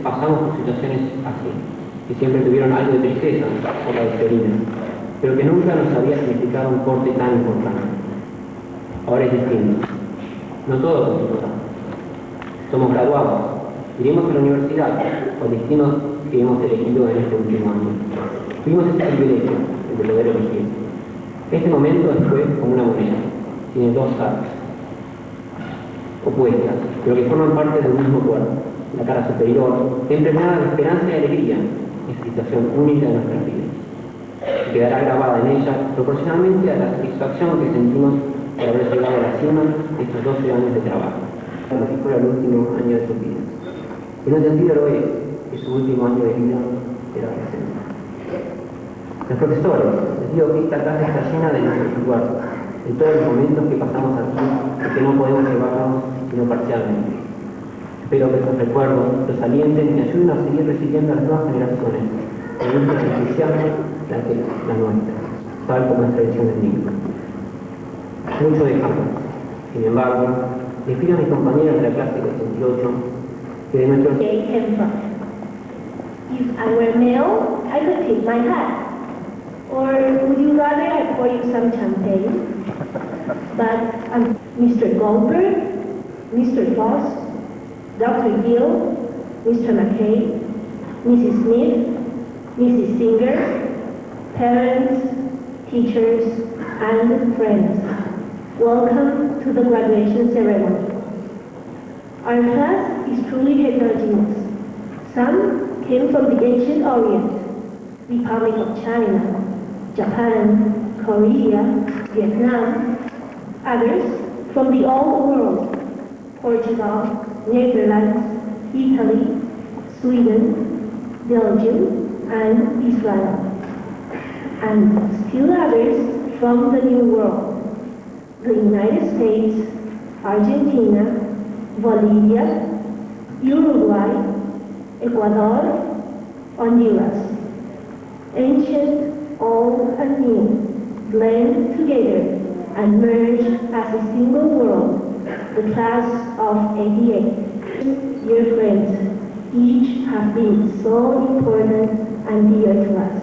pasamos por situaciones así, que siempre tuvieron algo de tristeza por la despedida, pero que nunca nos había significado un corte tan importante. Ahora es distinto. No todo continuará. Somos graduados. Iremos a la universidad, o el destino que hemos elegido en este último año. Tuvimos ese privilegio, el de poder elegir. Este momento fue como una moneda, tiene dos caras opuestas, pero que forman parte del mismo cuerpo. La cara superior, impregnada de esperanza y alegría, esa situación única de nuestras vidas. Y quedará grabada en ella proporcionalmente a la satisfacción que sentimos por haber llegado a la cima de estos 12 años de trabajo, como si fuera el último año de sus vidas. En un sentido lo es, que su último año de vida será presente. Los profesores, les digo que esta casa está llena de nuestros recuerdos, de todos los momentos que pasamos aquí y que no podemos llevarnos sino parcialmente. Espero que esos recuerdos los alienten y ayuden a seguir recibiendo a las nuevas generaciones con luchas entusiastas la nuestra, tal como es tradición en México. Mucho dejamos. Sin embargo, les pido a mis compañeros de la clase 68 que de nuestros... If I were male, I could take my hat. Or would you rather I pour you some champagne? But Mr. Groberg, Mr. Foss, Dr. Gill, Mr. McKay, Mrs. Smith, Mrs. Singer, parents, teachers, and friends, welcome to the graduation ceremony. Our class is truly heterogeneous. Some came from the ancient Orient, Republic of China, Japan, Korea, Vietnam. Others from the old world, Portugal, Netherlands, Italy, Sweden, Belgium, and Israel. And still others from the New World, the United States, Argentina, Bolivia, Uruguay, Ecuador, Honduras. Ancient, old, and new, blend together and merge as a single world, the class of 88. Dear friends, each have been so important and dear to us.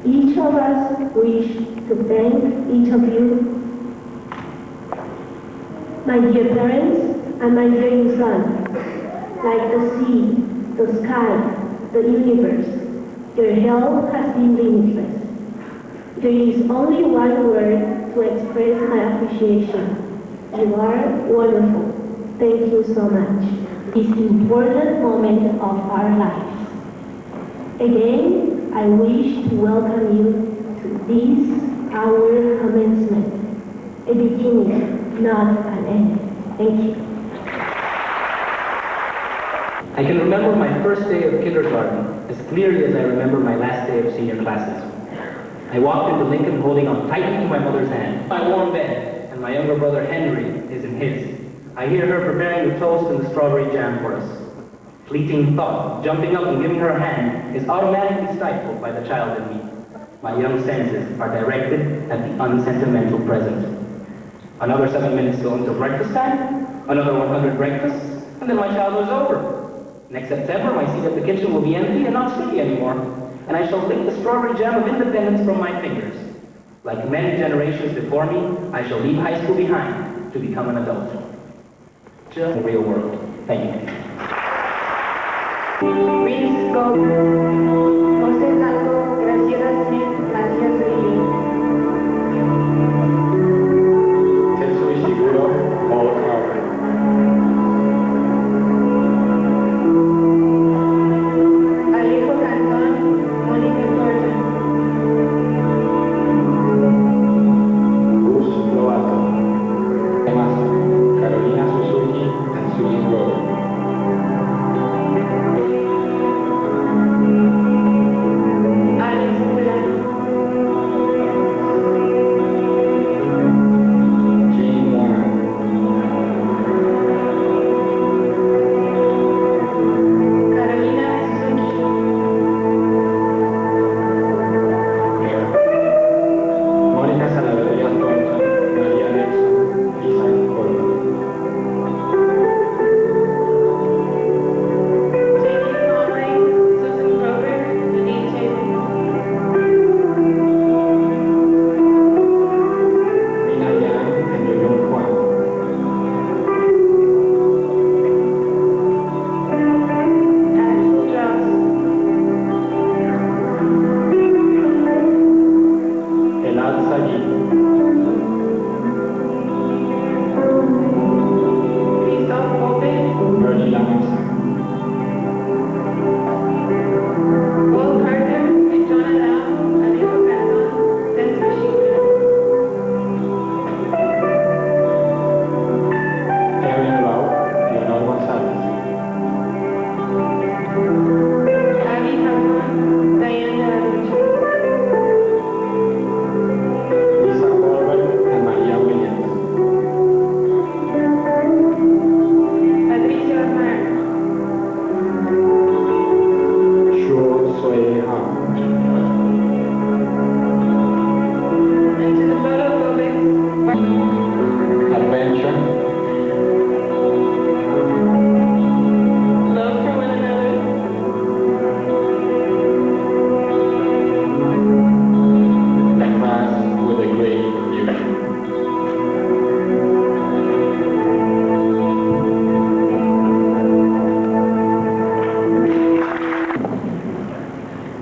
Each of us wish to thank each of you. My dear parents and my dear son, like the sea, the sky, the universe, your help has been limitless. There is only one word to express my appreciation. You are wonderful. Thank you so much. This important moment of our lives. Again, I wish to welcome you to this, our commencement. A beginning, not an end. Thank you. I can remember my first day of kindergarten as clearly as I remember my last day of senior classes. I walked into Lincoln holding on tightly to my mother's hand. My warm bed, and my younger brother Henry is in his. I hear her preparing the toast and the strawberry jam for us. Fleeting thought, jumping up and giving her a hand, is automatically stifled by the child in me. My young senses are directed at the unsentimental present. Another 7 minutes till until breakfast time, another 100 breakfasts, and then my childhood is over. Next September, my seat at the kitchen will be empty and not sticky anymore, and I shall lick the strawberry jam of independence from my fingers. Like many generations before me, I shall leave high school behind to become an adult. Just the real world. Thank you. Please go. José Salvo, Graciela Smith, Matías Lee. Tetsu Ishiguro, Paul Howard. Alejo Cantón, Mónica Thornton. Bruce Lovato. Además, Carolina Suzuki and Susan Groberg. Alex Mulano.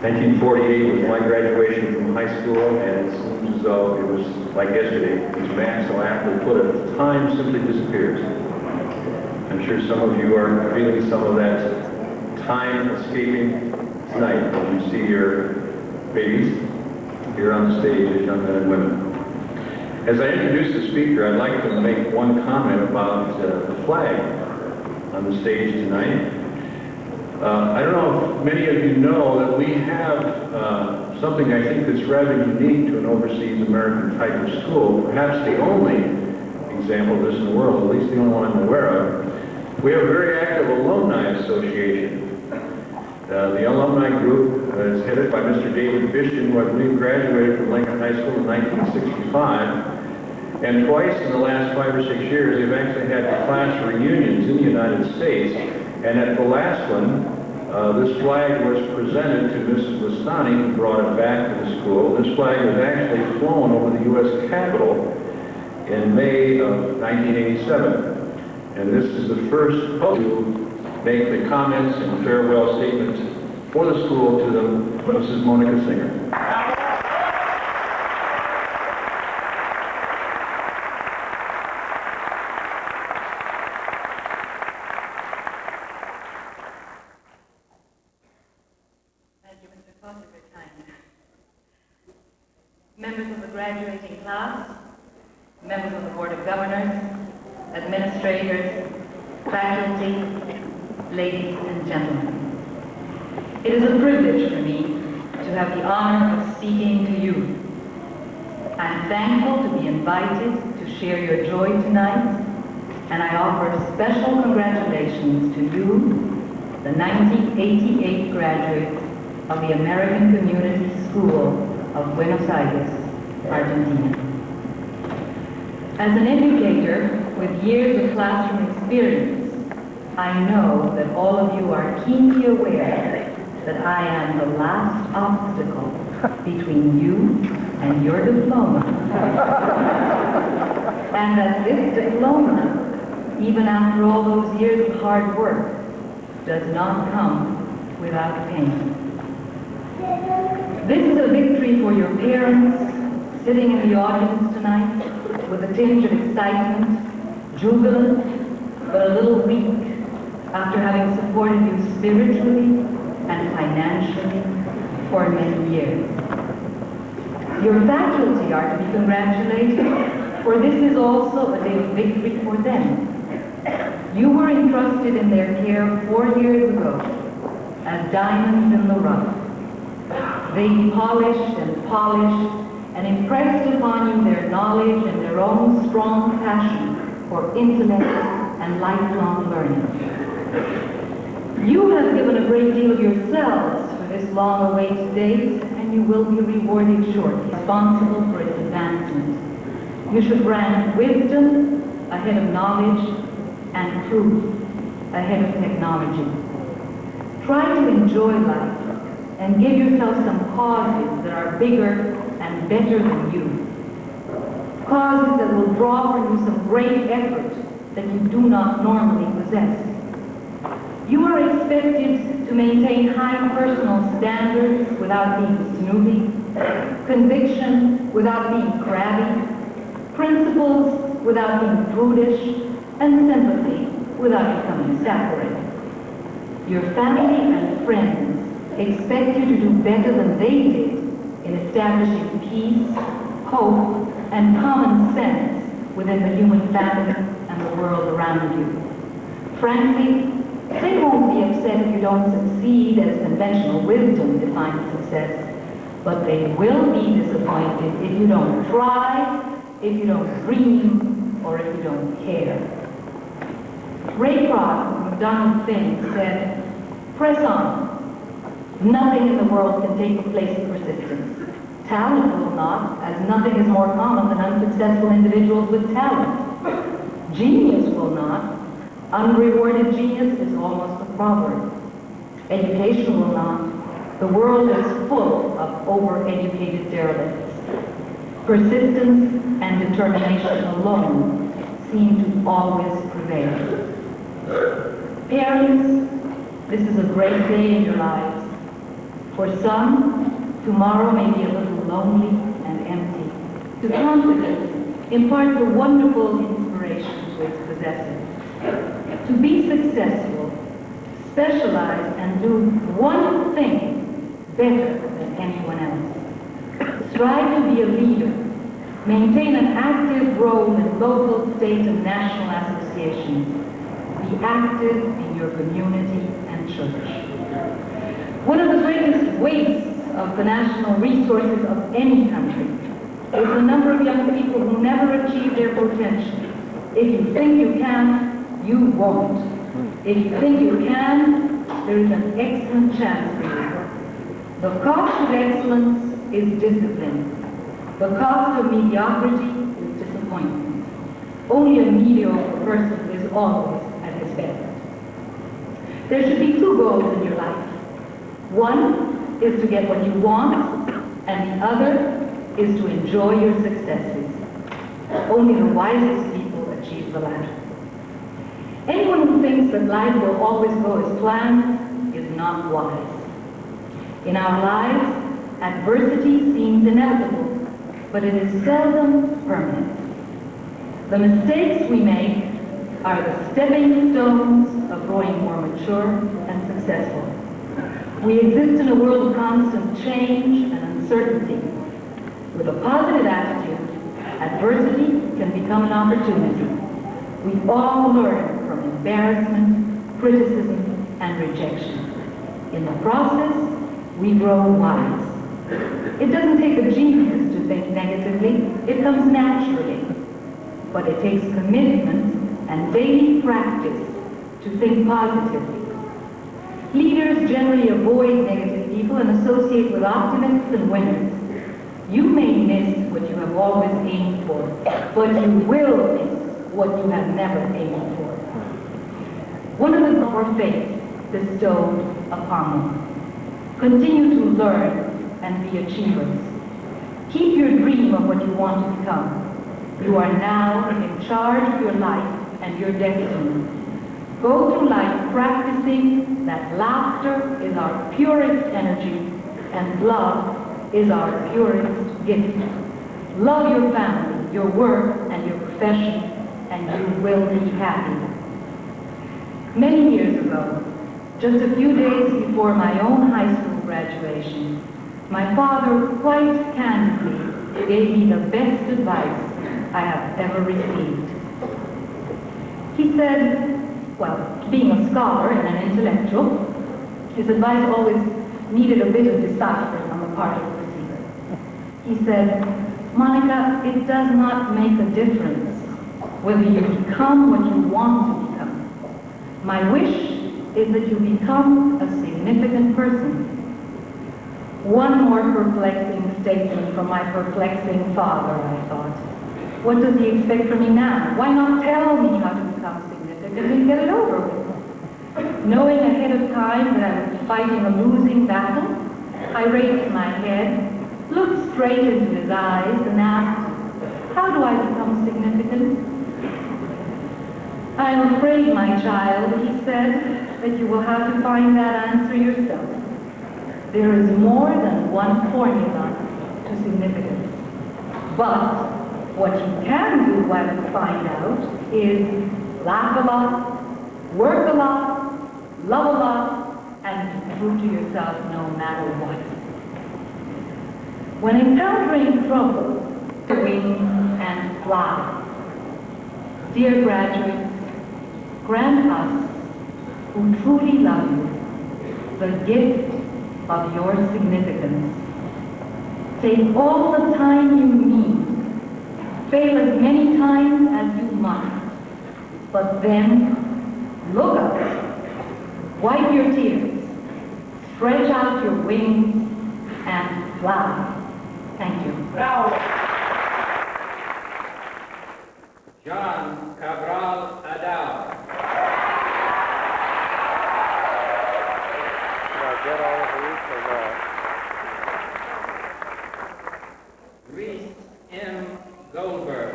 1948 was my graduation from high school, and it seems as though it was like yesterday. As Matt so aptly put it, time simply disappears. I'm sure some of you are feeling some of that time escaping tonight when you see your babies here on the stage as young men and women. As I introduce the speaker, I'd like to make one comment about the flag on the stage tonight. I don't know if many of you know that we have something I think that's rather unique to an overseas American type of school, perhaps the only example of this in the world, at least the only one I'm aware of. We have a very active alumni association. The alumni group is headed by Mr. David Bishton, who I believe graduated from Lincoln High School in 1965. And twice in the last 5 or 6 years, they've actually had class reunions in the United States. And at the last one, this flag was presented to Mrs. Listani, who brought it back to the school. This flag was actually flown over the U.S. Capitol in May of 1987. And this is the first to make the comments and farewell statements for the school to them, Mrs. Monica Singer. Members of the graduating class, members of the Board of Governors, administrators, faculty, ladies and gentlemen. It is a privilege for me to have the honor of speaking to you. I am thankful to be invited to share your joy tonight, and I offer special congratulations to you, the 1988 graduates of the American Community School of Buenos Aires, Argentina. As an educator with years of classroom experience, I know that all of you are keenly aware that I am the last obstacle between you and your diploma. And that this diploma, even after all those years of hard work, does not come without pain. This is a victory for your parents sitting in the audience tonight with a tinge of excitement, jubilant, but a little weak after having supported you spiritually and financially for many years. Your faculty are to be congratulated, for this is also a day of victory for them. You were entrusted in their care 4 years ago as diamonds in the rough. They polished and polished and impressed upon you their knowledge and their own strong passion for intellect and lifelong learning. You have given a great deal of yourselves for this long-awaited date, and you will be rewarded shortly, responsible for its advancement. You should rank wisdom ahead of knowledge and truth ahead of technology. Try to enjoy life and give yourself some causes that are bigger and better than you. Causes that will draw from you some great effort that you do not normally possess. You are expected to maintain high personal standards without being snooty, conviction without being crabby, principles without being prudish, and sympathy without becoming saccharine. Your family and friends expect you to do better than they did in establishing peace, hope, and common sense within the human family and the world around you. Frankly, they won't be upset if you don't succeed as conventional wisdom defines success, but they will be disappointed if you don't try, if you don't dream, or if you don't care. Ray Kroc of McDonald Finn said, "Press on. Nothing in the world can take the place of persistence. Talent will not, as nothing is more common than unsuccessful individuals with talent. Genius will not. Unrewarded genius is almost a proverb. Education will not. The world is full of overeducated derelicts. Persistence and determination alone seem to always prevail." Parents, this is a great day in your lives. For some, tomorrow may be a little lonely and empty. To confidence, impart the wonderful inspiration to its possessor. To be successful, specialize and do one thing better than anyone else. Strive to be a leader. Maintain an active role in local, state, and national associations. Be active in your community and church. One of the greatest wastes of the national resources of any country is the number of young people who never achieve their potential. If you think you can, you won't. If you think you can, there is an excellent chance for you. The cost of excellence is discipline. The cost of mediocrity is disappointment. Only a mediocre person is always at his best. There should be two goals in your life. One is to get what you want, and the other is to enjoy your successes. Only the wisest people achieve the latter. Anyone who thinks that life will always go as planned is not wise. In our lives, adversity seems inevitable, but it is seldom permanent. The mistakes we make are the stepping stones of growing more mature and successful. We exist in a world of constant change and uncertainty. With a positive attitude, adversity can become an opportunity. We all learn from embarrassment, criticism, and rejection. In the process, we grow wise. It doesn't take a genius to think negatively. It comes naturally. But it takes commitment and daily practice to think positively. Leaders generally avoid negative people and associate with optimists and winners. You may miss what you have always aimed for, but you will miss what you have never aimed for. One of the more faith bestowed upon them. Continue to learn and be achievers. Keep your dream of what you want to become. You are now in charge of your life and your destiny. Go through life practicing that laughter is our purest energy and love is our purest gift. Love your family, your work, and your profession, and you will be happy. Many years ago, just a few days before my own high school graduation, my father quite candidly gave me the best advice I have ever received. He said, well, being a scholar and an intellectual, his advice always needed a bit of deciphering on the part of the receiver. He said, Monica, it does not make a difference whether you become what you want to become. My wish is that you become a significant person. One more perplexing statement from my perplexing father, I thought. What does he expect from me now? Why not tell me how to become significant and get it over with? Knowing ahead of time that I was fighting a losing battle, I raised my head, looked straight into his eyes, and asked, how do I become significant? I am afraid, my child, he said, that you will have to find that answer yourself. There is more than one formula to significance. But what you can do while you find out is laugh a lot, work a lot, love a lot, and be true to yourself no matter what. When encountering trouble, wing and fly. Dear graduates, grant us, who truly love you, the gift of your significance. Take all the time you need. Fail as many times as you must. But then, look up. Wipe your tears. Stretch out your wings and fly. Thank you. Bravo. John Cabral Adao. Get all of these or not? Reese M. Goldberg.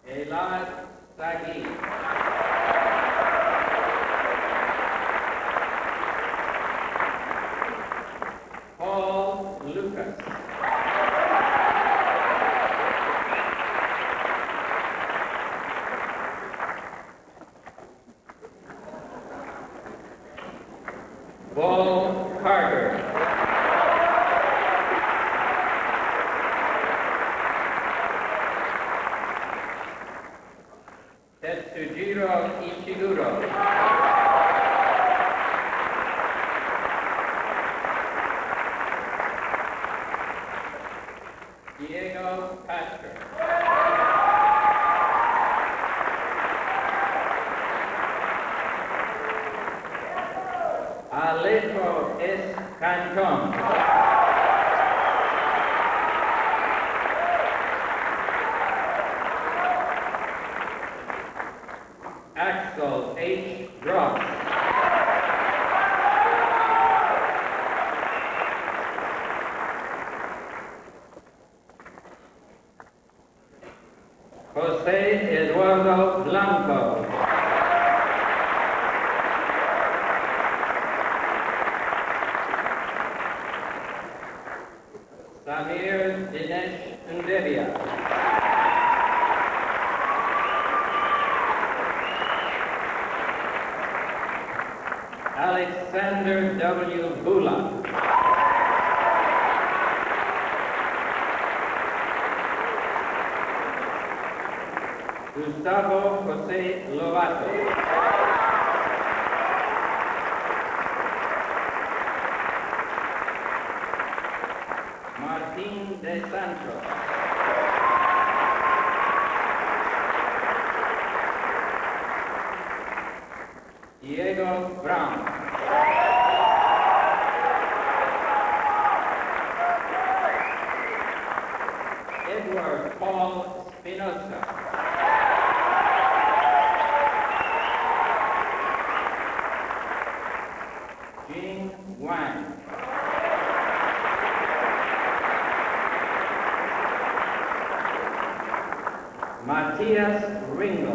Elad Sagi. Paul Lucas. Paul Carter. Tetsujiro Ishiguro. Diego Castro. Alejo S. Canton. Axel H. Ross. José Eduardo Blanco. Samir Dinesh Ndevia. Alexander W. Bula. Gustavo José Lovato. Martín de Santos. Diego Brown. Edward Paul Spinoza. Jing Wang. Matthias Ringo.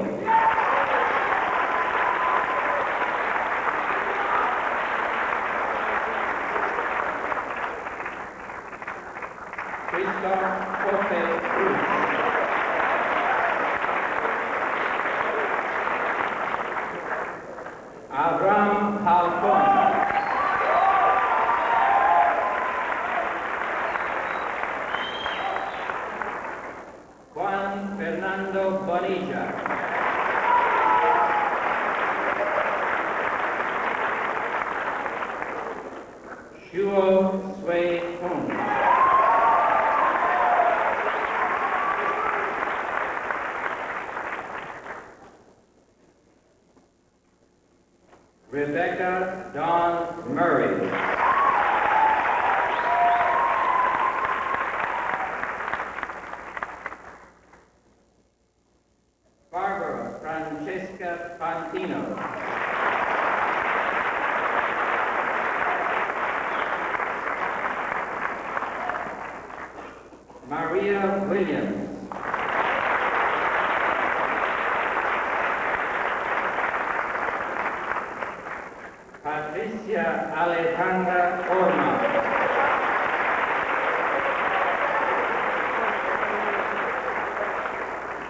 Christoph Jorge Cruz. Abraham Halcón. Juan Fernando Bonilla. Shuo Sui Hung. Rebecca Dawn Murray. Barbara Francesca Fantino. Maria Williams. Patricia Alejandra Orma.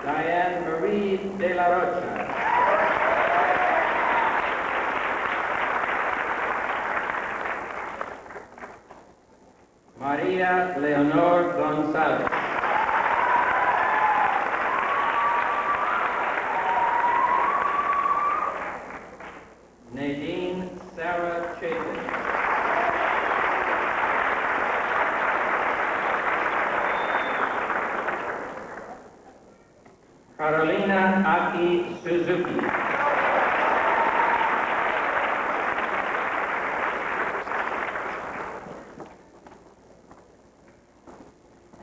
Diane Marie de la Rocha. María Leonor González. Nadine Sarah Chapin. Carolina Aki Suzuki.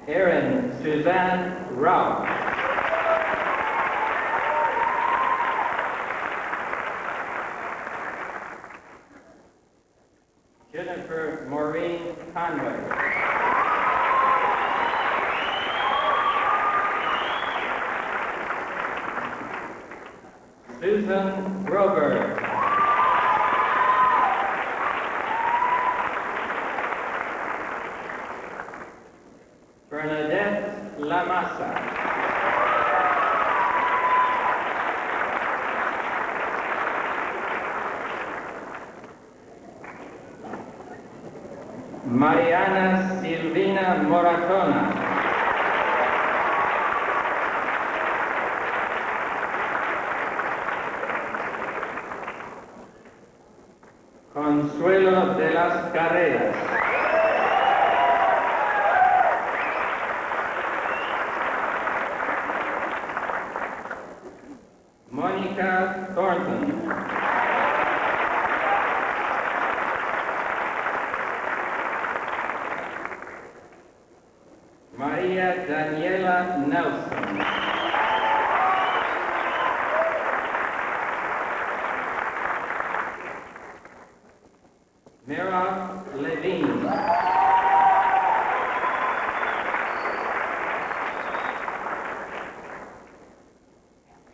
Erin Suzanne Rao. Jennifer Maureen Conway. Susan Groberg. Bernadette Lamassa. Mariana Silvina Moratona. Consuelo de las Carreras. Mónica Thornton. María Daniela Nelson. Mira Levine.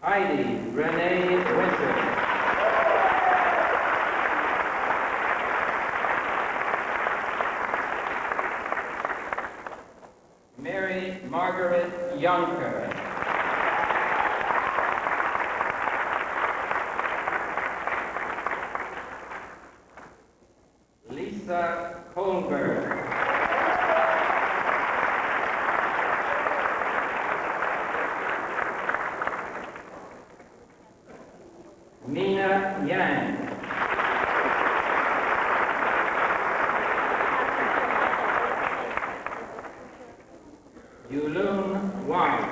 Heidi Renee Winter. Mary Margaret Yonker. Lisa Kohlberg. Mina Yang. Yulun Wang.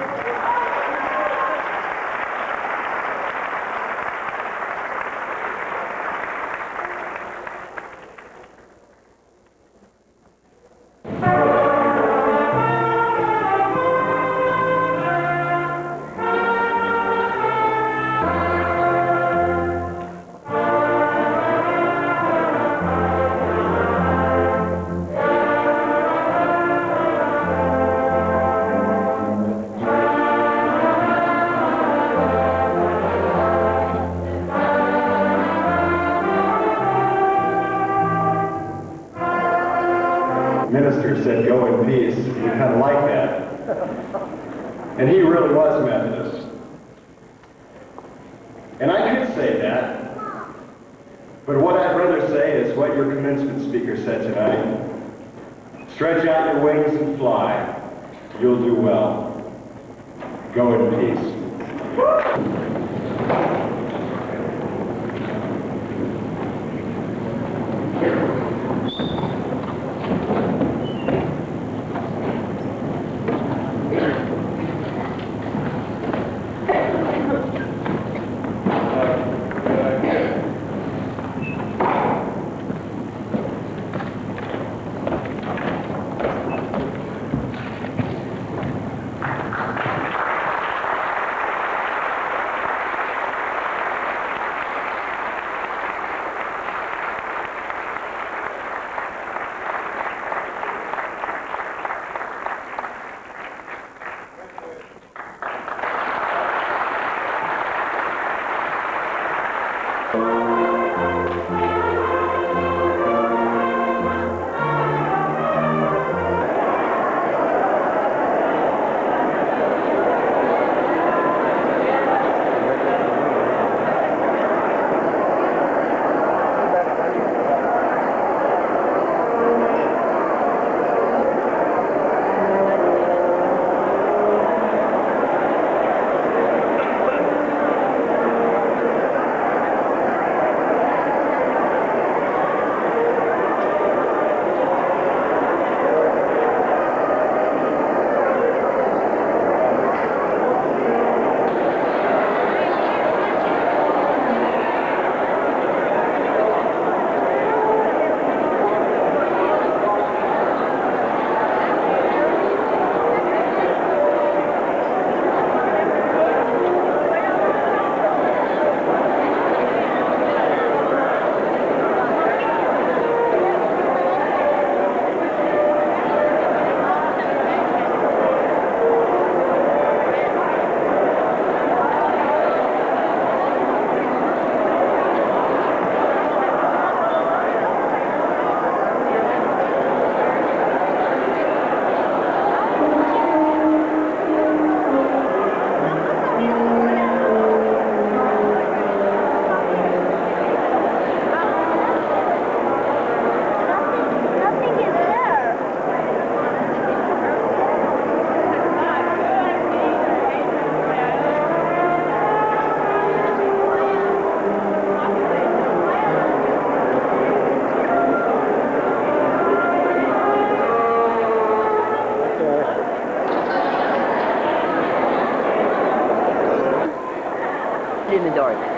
Minister said, "Go in peace." We kind of like that. And he really was Methodist. And I could say that. But what I'd rather say is what your commencement speaker said tonight. Stretch out your wings and fly. You'll do well. Go in peace.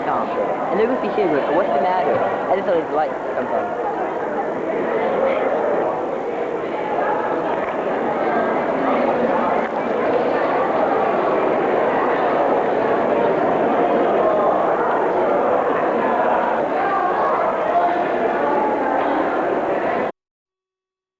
calm. And they're going to be saying, what's the matter? I just don't like sometimes.